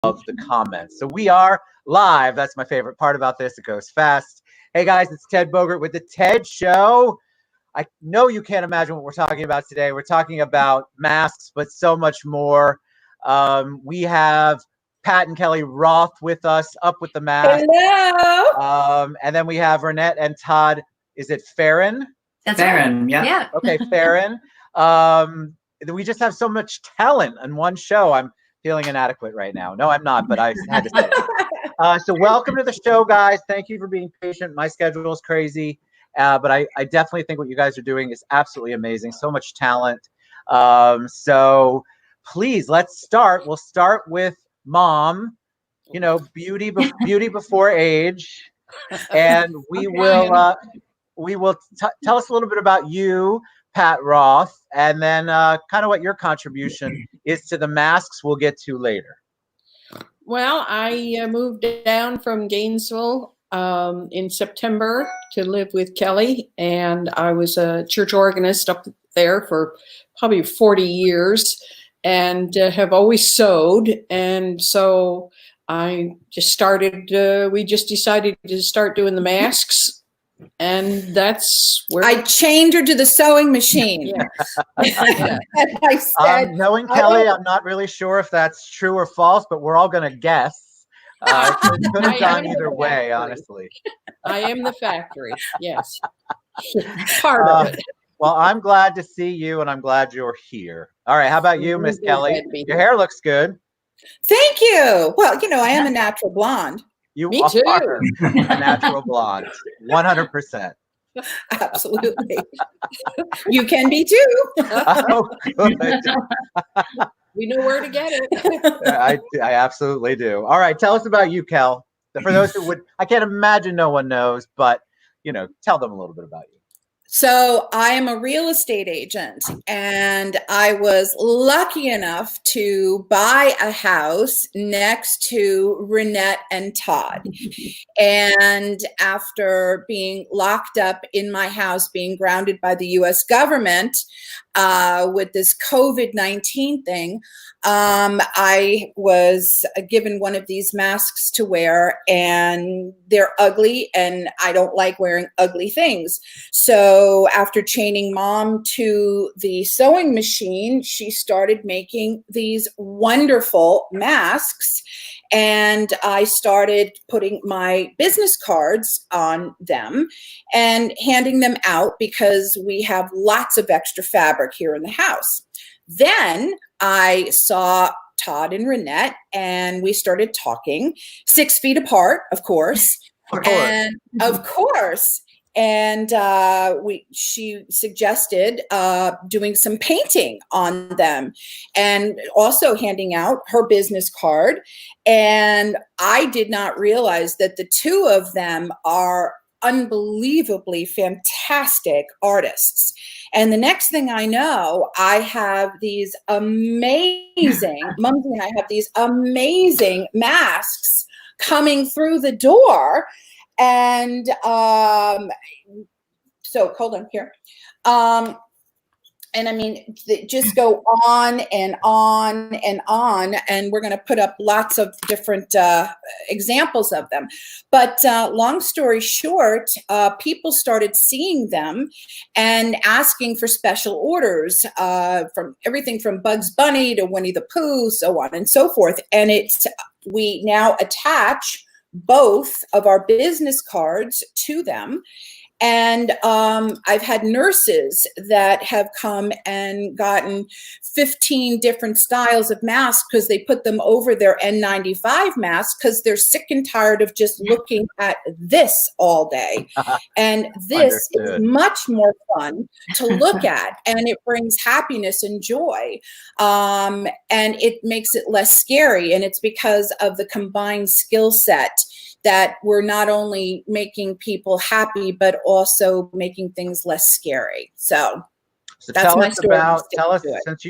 of the comments. So we are live. That's my favorite part about this. It goes fast. Hey guys, it's Ted Bogert with the Ted Show. I know you can't imagine what we're talking about today. We're talking about masks, but so much more. We have Pat and Kelly Roth with us, up with the mask. Hello. And then we have Renette and Todd. Is it Feren? That's Feren, right. yeah. Okay, Feren. We just have so much talent in one show. I'm feeling inadequate right now. No, I'm not, but I had to say it. So welcome to the show, guys. Thank you for being patient. My schedule is crazy, but I definitely think what you guys are doing is absolutely amazing. So much talent. So please, let's start. We'll start with Mom. You know, beauty before age, and we will tell us a little bit about you, Pat Roth, and then kind of what your contribution is to the masks we'll get to later. Well, I moved down from Gainesville in September to live with Kelly, and I was a church organist up there for probably 40 years and have always sewed. And so I just started, we just decided to start doing the masks. And that's where I chained her to the sewing machine. Yeah. And I said, knowing Kelly, I'm not really sure if that's true or false, but we're all going to guess. It could have gone either way, honestly. I am the factory, yes. Part of it. Well, I'm glad to see you, and I'm glad you're here. All right, how about you, Miss Kelly? Your hair looks good. thank you. Well, you know, I am a natural blonde. Me too. Are a natural blonde, 100%. Absolutely. You can be too. Oh, good. We know where to get it. I absolutely do. All right, tell us about you, Kel. For those who I can't imagine no one knows, but tell them a little bit about you. So I am a real estate agent, and I was lucky enough to buy a house next to Renette and Todd. And after being locked up in my house, being grounded by the US government with this COVID-19 thing, I was given one of these masks to wear, and they're ugly, and I don't like wearing ugly things. So after chaining Mom to the sewing machine, she started making these wonderful masks. And I started putting my business cards on them and handing them out because we have lots of extra fabric here in the house. Then I saw Todd and Renette, and we started talking 6 feet apart, of course. And of course. And she suggested doing some painting on them and also handing out her business card. And I did not realize that the two of them are unbelievably fantastic artists. And the next thing I know, I have these amazing, Mumsy and I have these amazing masks coming through the door. And so hold on here. And I mean, just go on and on and on. And we're going to put up lots of different examples of them. But long story short, people started seeing them and asking for special orders from everything from Bugs Bunny to Winnie the Pooh, so on and so forth. And we now attach both of our business cards to them. And I've had nurses that have come and gotten 15 different styles of masks because they put them over their N95 masks because they're sick and tired of just looking at this all day. And this is much more fun to look at, and it brings happiness and joy. And it makes it less scary. And it's because of the combined skill set that we're not only making people happy, but also making things less scary. So that's tell my us story. tell us, since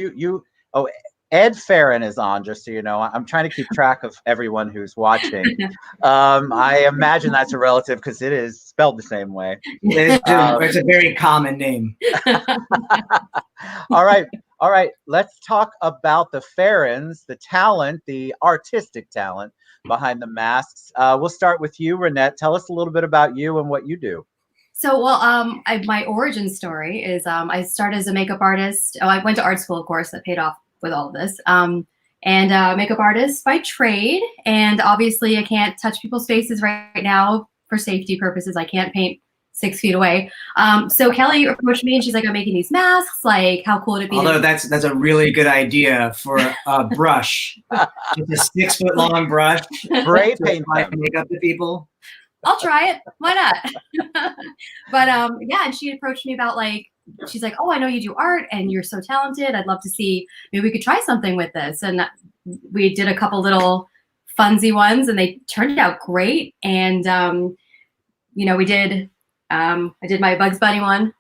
Ed Feren is on, just so you know. I'm trying to keep track of everyone who's watching. I imagine that's a relative because it is spelled the same way. It's a very common name. All right. All right, let's talk about the Ferens, the talent, the artistic talent behind the masks. We'll start with you, Renette. Tell us a little bit about you and what you do. So, well, my origin story is I started as a makeup artist. Oh, I went to art school, of course, that paid off with all of this. And makeup artist by trade. And obviously, I can't touch people's faces right now for safety purposes. I can't paint 6 feet away. So Kelly approached me and she's like, "I'm making these masks. Like, how cool would it be?" Although that's a really good idea for a brush, just a 6 foot long brush. Spray paint them. Makeup to people. I'll try it. Why not? But yeah, and she approached me about like, she's like, "Oh, I know you do art and you're so talented. I'd love to see, maybe we could try something with this." And we did a couple little funsy ones and they turned out great. And, you know, we did, I did my Bugs Bunny one.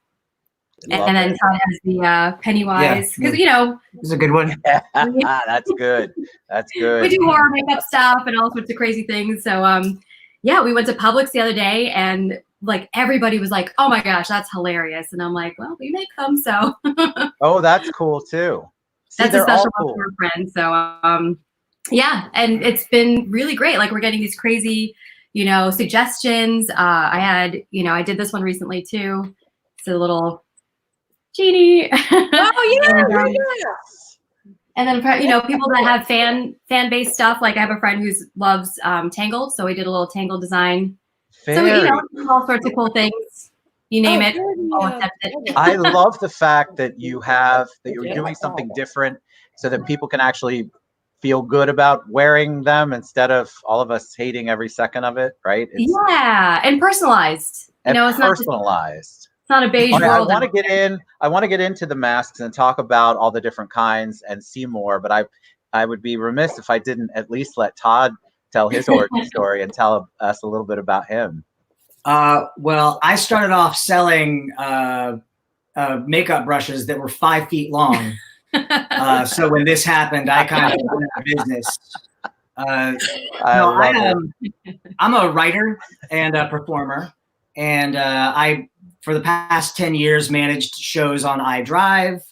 And then Todd has the Pennywise. Because, you know. It's a good one. That's good. That's good. We do horror makeup stuff and all sorts of crazy things. So, yeah, we went to Publix the other day and like everybody was like, "Oh my gosh, that's hilarious." And I'm like, "Well, we make them, so." Oh, that's cool too. See, that's a special cool. for a friend. So, yeah, and it's been really great. Like we're getting these crazy, you know, suggestions. I did this one recently too. It's a little genie. Oh yeah, And then, you know, people that have fan-based stuff. Like I have a friend who loves Tangled, so we did a little Tangled design. So, you know, all sorts of cool things. You name it, I'll accept it. I love the fact that you're doing something different so that people can actually feel good about wearing them instead of all of us hating every second of it, right? Yeah, and personalized. You know, it's personalized. Not a beige world. I want to get into the masks and talk about all the different kinds and see more, but I would be remiss if I didn't at least let Todd tell his origin story and tell us a little bit about him. Well, I started off selling makeup brushes that were 5 feet long. So when this happened, I kind of went out of business. I'm a writer and a performer, and I, for the past 10 years, managed shows on iDrive.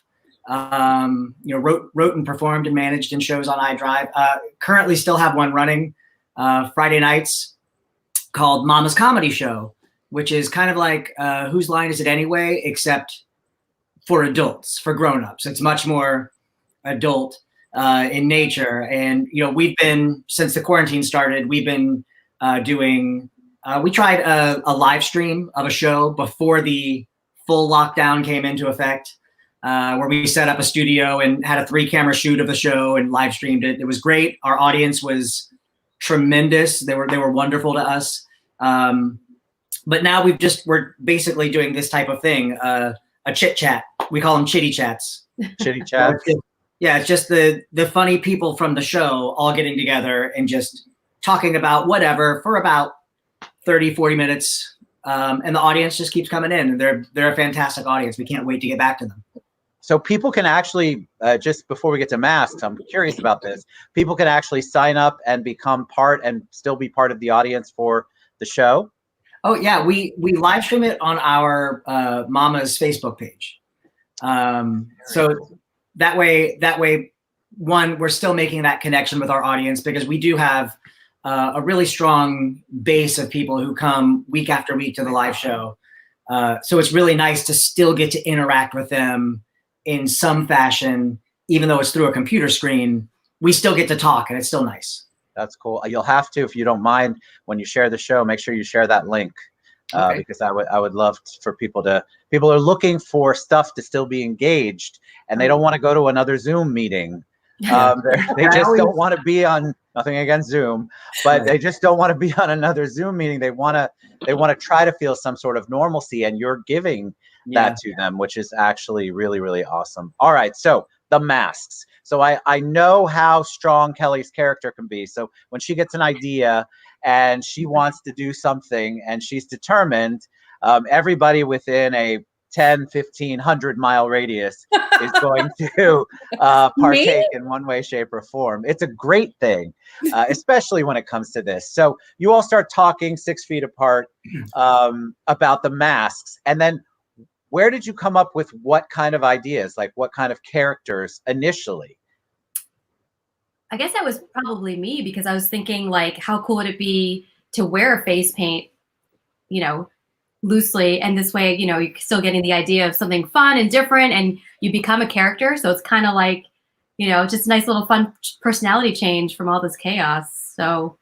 You know, wrote and performed and managed in shows on iDrive. Currently, still have one running Friday nights called Mama's Comedy Show, which is kind of like Whose Line Is It Anyway, except for adults, for grown-ups. It's much more adult in nature. And, you know, we've been, since the quarantine started, we've been doing, we tried a live stream of a show before the full lockdown came into effect, where we set up a studio and had a 3-camera shoot of the show and live streamed it. It was great. Our audience was tremendous. They were wonderful to us. But now we're basically doing this type of thing, a chit chat. We call them chitty chats. Chitty chats. Yeah, it's just the funny people from the show all getting together and just talking about whatever for about 30, 40 minutes. And the audience just keeps coming in. And they're a fantastic audience. We can't wait to get back to them. So people can actually, just before we get to masks, I'm curious about this. People can actually sign up and become part and still be part of the audience for the show. Oh yeah, we live stream it on our Mama's Facebook page. So that way, one, we're still making that connection with our audience because we do have a really strong base of people who come week after week to the live show. So it's really nice to still get to interact with them in some fashion, even though it's through a computer screen. We still get to talk, and it's still nice. That's cool. You'll have to, if you don't mind, when you share the show, make sure you share that link, okay. Because I would love for people are looking for stuff to still be engaged, and they don't want to go to another Zoom meeting. They just don't want to be on, nothing against Zoom, but they just don't want to be on another Zoom meeting. They want to try to feel some sort of normalcy, and you're giving that to them, which is actually really, really awesome. All right, so the masks. So I know how strong Kelly's character can be. So when she gets an idea and she wants to do something and she's determined, everybody within a 10, 15, 100-mile radius is going to partake in one way, shape, or form. It's a great thing, especially when it comes to this. So you all start talking 6 feet apart about the masks. And then where did you come up with what kind of ideas, like what kind of characters initially? I guess that was probably me, because I was thinking, like, how cool would it be to wear a face paint, you know, loosely, and this way, you know, you're still getting the idea of something fun and different, and you become a character. So it's kind of like, you know, just a nice little fun personality change from all this chaos. So,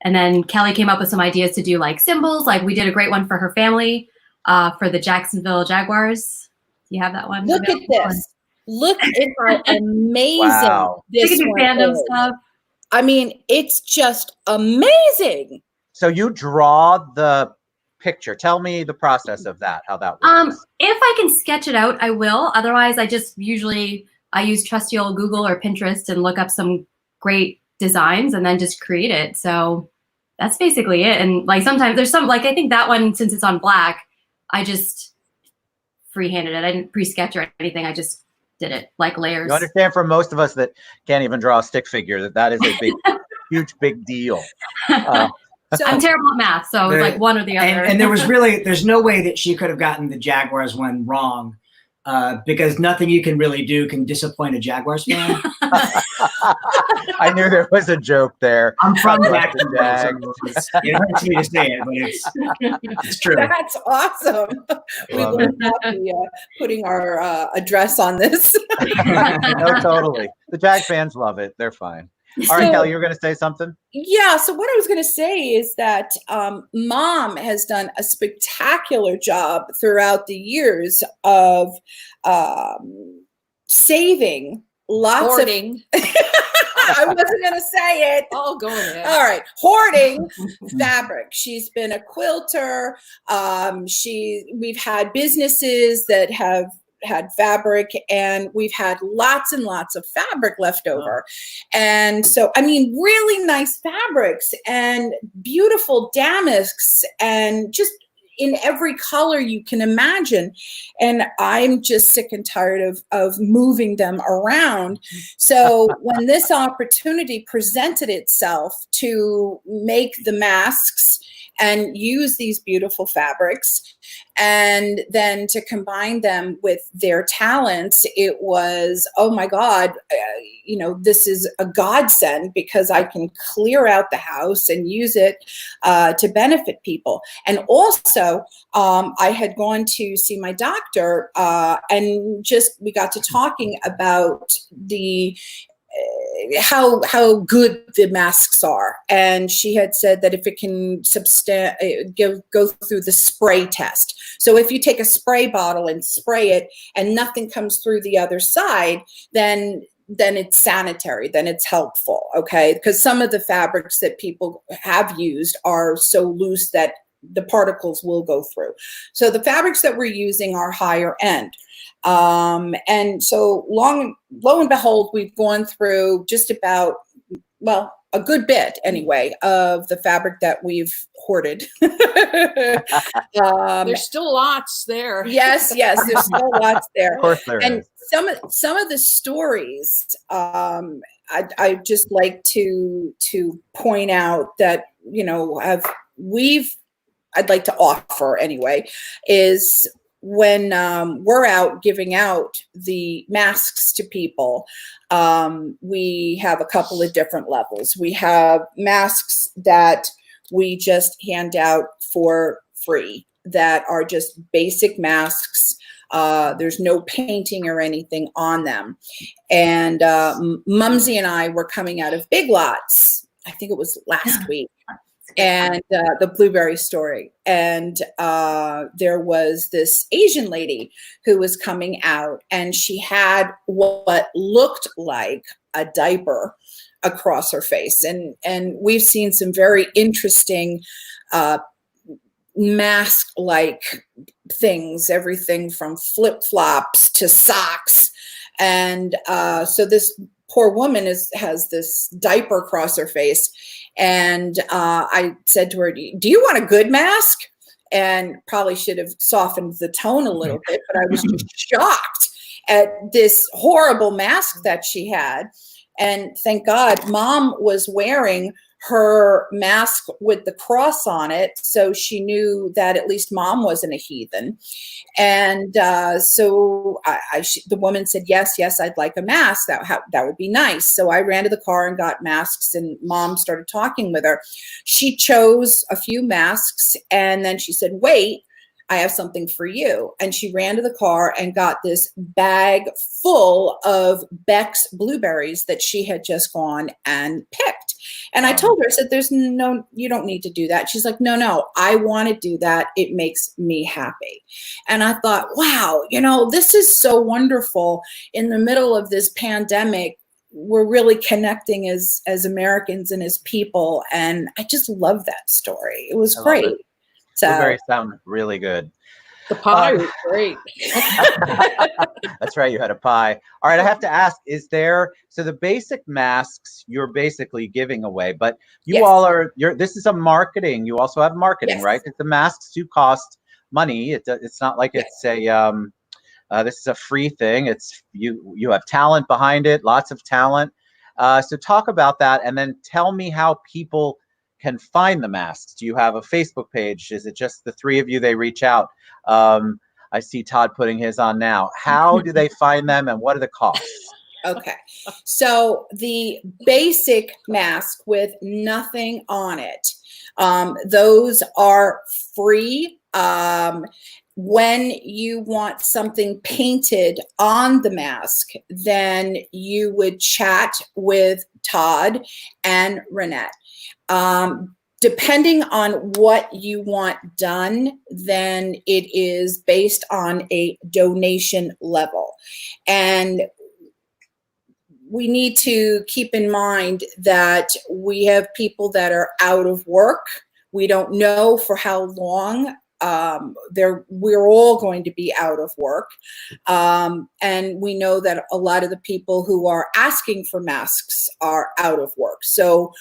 and then Kelly came up with some ideas to do like symbols. Like we did a great one for her family, for the Jacksonville Jaguars. Do you have that one? Look at this. Look at how amazing Wow. This this one fandom is. stuff. I mean, it's just amazing. So you draw the picture. Tell me the process of that, how that works. If I can sketch it out, I will. Otherwise, I just usually I use trusty old Google or Pinterest and look up some great designs and then just create it. So that's basically it. And like sometimes there's some, like I think that one, since it's on black, I just freehanded it. I didn't pre-sketch or anything. I just did it like layers. You understand, for most of us that can't even draw a stick figure, that is a big, huge, big deal. So I'm terrible at math, so it's like one or the other. And there's no way that she could have gotten the Jaguars one wrong, because nothing you can really do can disappoint a Jaguars fan. I knew there was a joke there. I'm from Jack. Jacksonville, so it hurts me to say it, but it's true. that's awesome. We Love will not be putting our address on this. No, totally. The Jag fans love it. They're fine. All right, So- Kelly, you were going to say something? Yeah, so what I was going to say is that Mom has done a spectacular job throughout the years of saving lots Hoarding. of. I wasn't going to say it. Oh, go ahead. All right, hoarding fabric. She's been a quilter. We've had businesses that have had fabric, and we've had lots and lots of fabric left over. And so, I mean, really nice fabrics and beautiful damasks and just in every color you can imagine. And I'm just sick and tired of moving them around. So when this opportunity presented itself to make the masks and use these beautiful fabrics, and then to combine them with their talents, it was, oh my God, this is a godsend, because I can clear out the house and use it to benefit people. And also, I had gone to see my doctor, and we got to talking about the how good the masks are, and she had said that if it can go through the spray test. So if you take a spray bottle and spray it and nothing comes through the other side, then it's sanitary, then it's helpful, okay? Because some of the fabrics that people have used are so loose that the particles will go through. So the fabrics that we're using are higher end. And so lo and behold, we've gone through just about, well, a good bit anyway, of the fabric that we've hoarded. There's still lots there. Yes, there's still lots there. Of course there And is. some of the stories, I just like to point out that, I'd like to offer anyway, is when we're out giving out the masks to people, we have a couple of different levels. We have masks that we just hand out for free, that are just basic masks. There's no painting or anything on them. And Mumsy and I were coming out of Big Lots, I think it was last week, and the blueberry story. And there was this Asian lady who was coming out, and she had what looked like a diaper across her face. And we've seen some very interesting mask-like things, everything from flip-flops to socks. And so this poor woman has this diaper across her face. And I said to her, do you want a good mask? And probably should have softened the tone a little bit, but I was just shocked at this horrible mask that she had. And thank God Mom was wearing her mask with the cross on it, so she knew that at least Mom wasn't a heathen. And so the woman said, yes, I'd like a mask. That would be nice. So I ran to the car and got masks, and Mom started talking with her. She chose a few masks, and then she said, wait, I have something for you. And she ran to the car and got this bag full of Beck's blueberries that she had just gone and picked. And I told her, I said, you don't need to do that. She's like, no, I want to do that. It makes me happy. And I thought, wow, this is so wonderful. In the middle of this pandemic, we're really connecting as Americans and as people. And I just love that story. It was great. So, blueberries sound really good. The pie was great. That's right. You had a pie. All right. I have to ask, so the basic masks you're basically giving away, but you all this is a marketing. You also have marketing, right? Because the masks do cost money. It's not like it's this is a free thing. It's you have talent behind it, lots of talent. So talk about that, and then tell me how people can find the masks. Do you have a Facebook page? Is it just the three of you? They reach out. I see Todd putting his on now. How do they find them, and what are the costs? Okay. So the basic mask with nothing on it, those are free. When you want something painted on the mask, then you would chat with Todd and Renette. Depending on what you want done, then it is based on a donation level. And we need to keep in mind that we have people that are out of work. We don't know for how long. We're all going to be out of work. And we know that a lot of the people who are asking for masks are out of work. So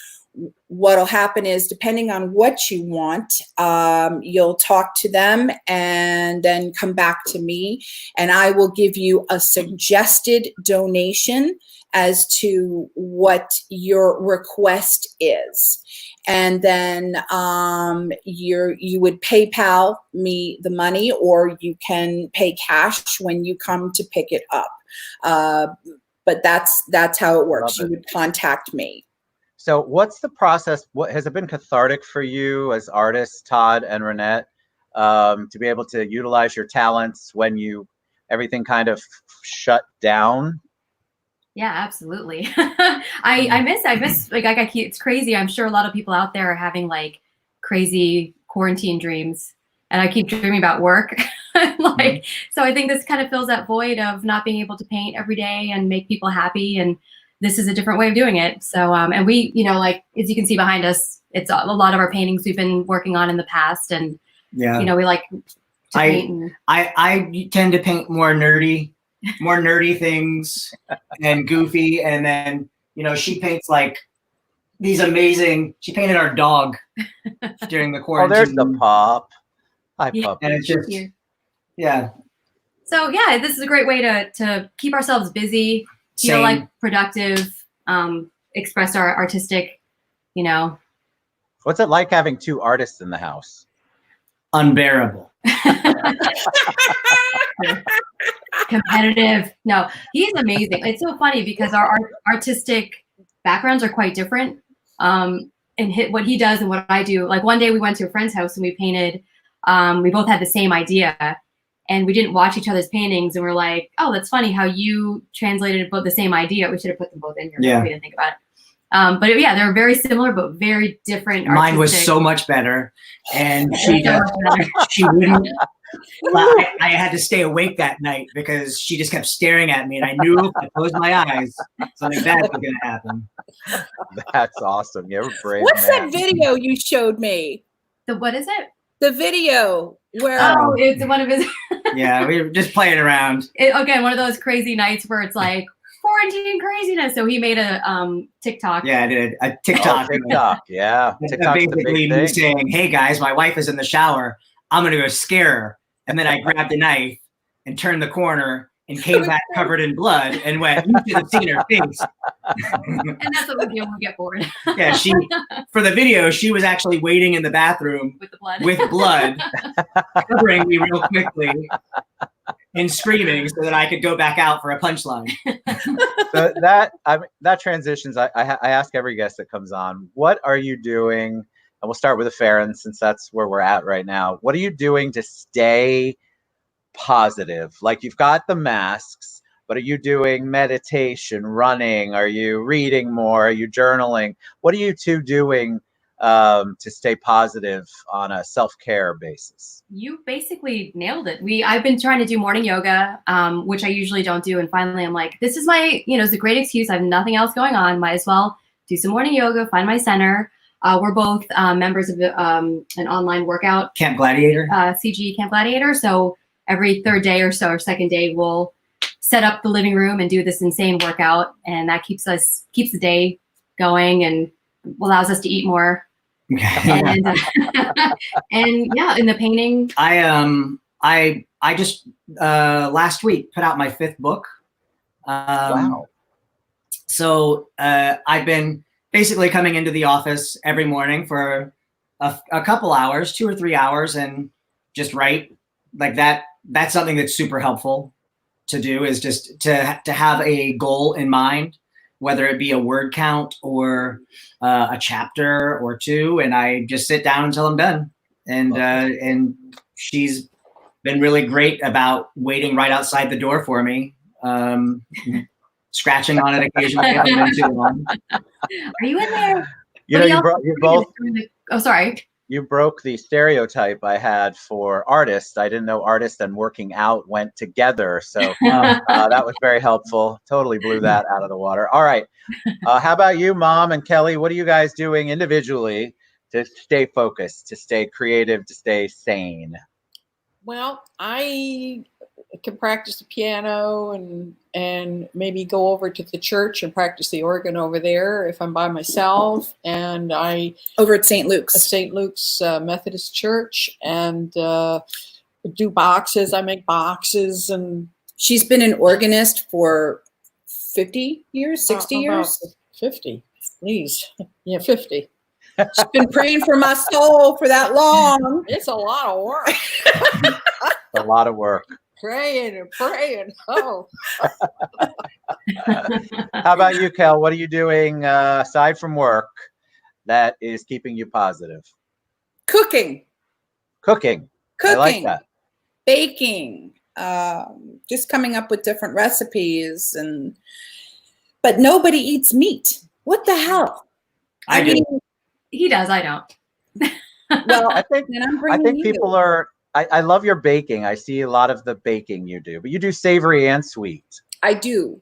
what'll happen is, depending on what you want, you'll talk to them and then come back to me, and I will give you a suggested donation as to what your request is. And then you would PayPal me the money, or you can pay cash when you come to pick it up. But that's how it works. You would contact me. So what's the process? What has it been cathartic for you as artists, Todd and Renette, to be able to utilize your talents when everything kind of shut down? Yeah, absolutely. I miss like it's crazy. I'm sure a lot of people out there are having like crazy quarantine dreams, and I keep dreaming about work. So I think this kind of fills that void of not being able to paint every day and make people happy. And this is a different way of doing it. So, and we, like, as you can see behind us, it's a lot of our paintings we've been working on in the past. And, we like to paint. I tend to paint more nerdy things and goofy. And then, she paints like these amazing, she painted our dog during the quarantine. Oh, there's the Pop. Hi, Pup. And it's just, So yeah, this is a great way to keep ourselves busy, feel like productive, express our artistic, What's it like having two artists in the house? Unbearable. Competitive. No, he's amazing. It's so funny because our artistic backgrounds are quite different. And what he does and what I do. Like one day we went to a friend's house and we painted. We both had the same idea, and we didn't watch each other's paintings, and we're like, "Oh, that's funny how you translated both the same idea." We should have put them both in here. Yeah. We didn't think about it. But they're very similar but very different. Mine was so much better, and she wouldn't. I had to stay awake that night because she just kept staring at me, and I knew if I closed my eyes, something bad was going to happen. That's awesome. You're brave. What's that video you showed me? What is it? The video where it's one of his. Yeah, we were just playing around. One of those crazy nights where it's like quarantine craziness. So he made a TikTok. Yeah, I did a TikTok. TikTok, yeah. TikTok's basically me saying, "Hey guys, my wife is in the shower. I'm gonna go scare her." And then I grabbed a knife and turned the corner and came back covered in blood and went, you should have seen her face. And that's what we do when we get bored. Yeah, for the video, she was actually waiting in the bathroom with the blood, covering me real quickly and screaming so that I could go back out for a punchline. So that transitions. I ask every guest that comes on, what are you doing? And we'll start with the Feren, since that's where we're at right now. What are you doing to stay positive? Like, you've got the masks, but are you doing meditation, running? Are you reading more? Are you journaling? What are you two doing to stay positive on a self-care basis? You basically nailed it. I've been trying to do morning yoga, which I usually don't do. And finally I'm like, this is it's a great excuse. I have nothing else going on. Might as well do some morning yoga, find my center. We're both members of an online workout. Camp Gladiator? CG Camp Gladiator. So every third day or so, or second day, we'll set up the living room and do this insane workout. And that keeps the day going and allows us to eat more. And, and yeah, in the painting. I just last week put out my 5th book. Wow. So I've been basically coming into the office every morning for a couple hours, 2 or 3 hours, and just write like that. That's something that's super helpful to do, is just to have a goal in mind, whether it be a word count or a chapter or 2, and I just sit down until I'm done. And she's been really great about waiting right outside the door for me, scratching on it occasionally. If I'm in too long. Are you in there? You both. Oh, sorry. You broke the stereotype I had for artists. I didn't know artists and working out went together. So that was very helpful. Totally blew that out of the water. All right. How about you, Mom and Kelly? What are you guys doing individually to stay focused, to stay creative, to stay sane? Well, I can practice the piano and maybe go over to the church and practice the organ over there if I'm by myself. And I Over at St. Luke's. At St. Luke's Methodist Church, and do boxes. I make boxes, and She's been an organist for 50 years, 60 years. 50, please. Yeah, 50. She's been praying for my soul for that long. It's a lot of work. A lot of work. Praying and praying. Oh. How about you, Kel? What are you doing aside from work that is keeping you positive? Cooking. Cooking. I like that. Baking. Just coming up with different recipes, but nobody eats meat. What the hell? I do. He does. I don't. Well, I think people are. I love your baking. I see a lot of the baking you do, but you do savory and sweet. I do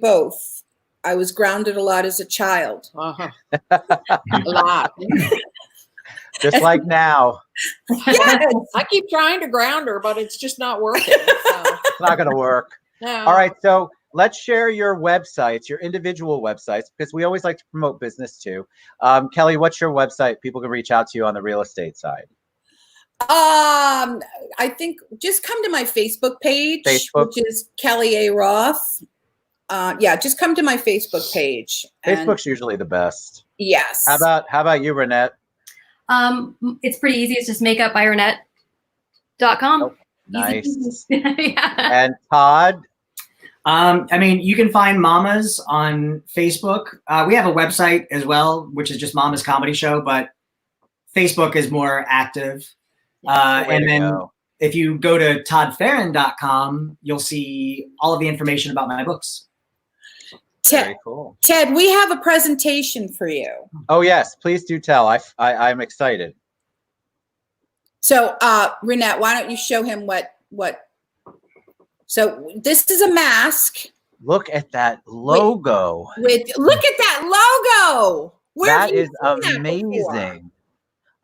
both. I was grounded a lot as a child. Uh-huh. A lot. Just like now. Yes. I keep trying to ground her, but it's just not working. So. It's not going to work. No. All right. So let's share your websites, your individual websites, because we always like to promote business too. Kelly, what's your website? People can reach out to you on the real estate side. I think just come to my Facebook page, which is Kelly A. Roth. Just come to my Facebook page. Facebook's usually the best. Yes. How about you, Renette? It's pretty easy. It's just makeupbyrenette.com. Oh, nice. Yeah. And Todd? You can find Mamas on Facebook. We have a website as well, which is just Mama's Comedy Show, but Facebook is more active. And then if you go to toddferen.com, you'll see all of the information about my books. Very cool. Ted, we have a presentation for you. Oh, yes. Please do tell. I'm excited. So, Renette, why don't you show him what? So this is a mask. Look at that logo. Look at that logo. That is amazing.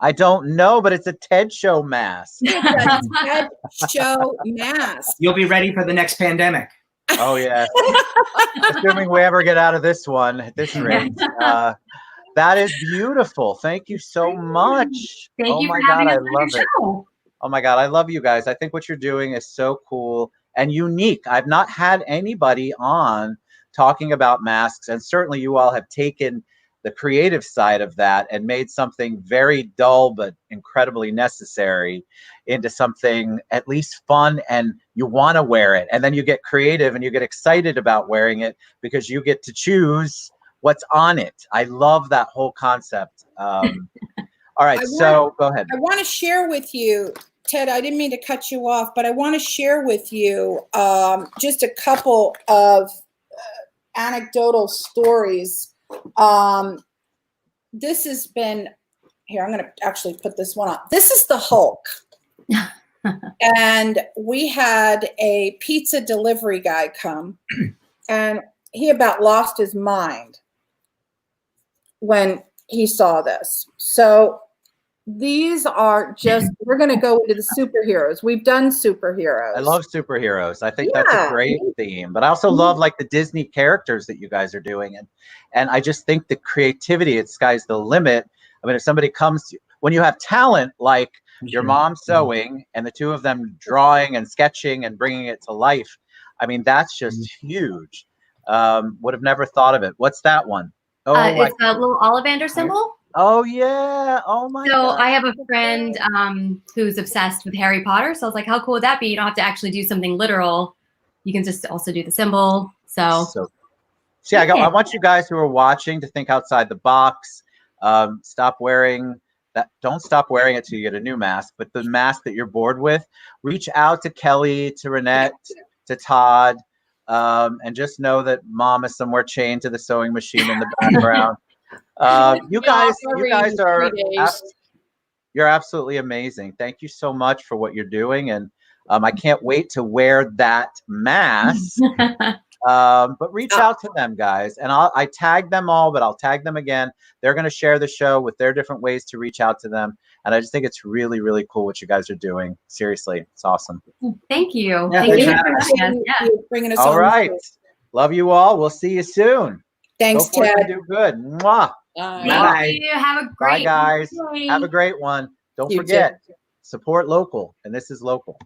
I don't know, but it's a TED Show mask. It's a TED Show mask. You'll be ready for the next pandemic. Oh, yeah. Assuming we ever get out of this one at this rate. That is beautiful. Thank you so much. Thank you for having us on your show. Oh, my God. I love you guys. I think what you're doing is so cool. and unique. I've not had anybody on talking about masks, and certainly you all have taken the creative side of that and made something very dull but incredibly necessary into something at least fun, and you want to wear it, and then you get creative and you get excited about wearing it because you get to choose what's on it. I love that whole concept. All right, so go ahead. I want to share with you, Ted, I didn't mean to cut you off, but I want to share with you just a couple of anecdotal stories. This has been, here, I'm going to actually put this one on. This is the Hulk. And we had a pizza delivery guy come, and he about lost his mind when he saw this. So these are just, we're going to go into the superheroes. We've done superheroes. I love superheroes. I think that's a great theme, but I also love like the Disney characters that you guys are doing. And I just think the creativity, it's sky's the limit. I mean, if somebody comes to, when you have talent like your mom sewing and the two of them drawing and sketching and bringing it to life, I mean, that's just huge. Would have never thought of it. What's that one? Oh, it's a little Ollivander symbol. Oh yeah. Oh my So God. I have a friend who's obsessed with Harry Potter. So I was like, how cool would that be? You don't have to actually do something literal. You can just also do the symbol. So see, I want you guys who are watching to think outside the box. Stop wearing that. Don't stop wearing it till you get a new mask. But the mask that you're bored with, reach out to Kelly, to Renette, to Todd, and just know that Mom is somewhere chained to the sewing machine in the background. You guys are you're absolutely amazing. Thank you so much for what you're doing, and I can't wait to wear that mask. But reach out to them, guys, and I tag them all, but I'll tag them again. They're going to share the show with their different ways to reach out to them, and I just think it's really, really cool what you guys are doing. Seriously, it's awesome. Thank you. Yeah, Thank you thanks for having us. Yeah. Bringing us All on. right, love you all. We'll see you soon. Thanks, Go forth and Ted. do good. Mwah. Thank Bye. you. Have a great Bye, guys. day. Have a great one. Don't You forget, support local, and this is local.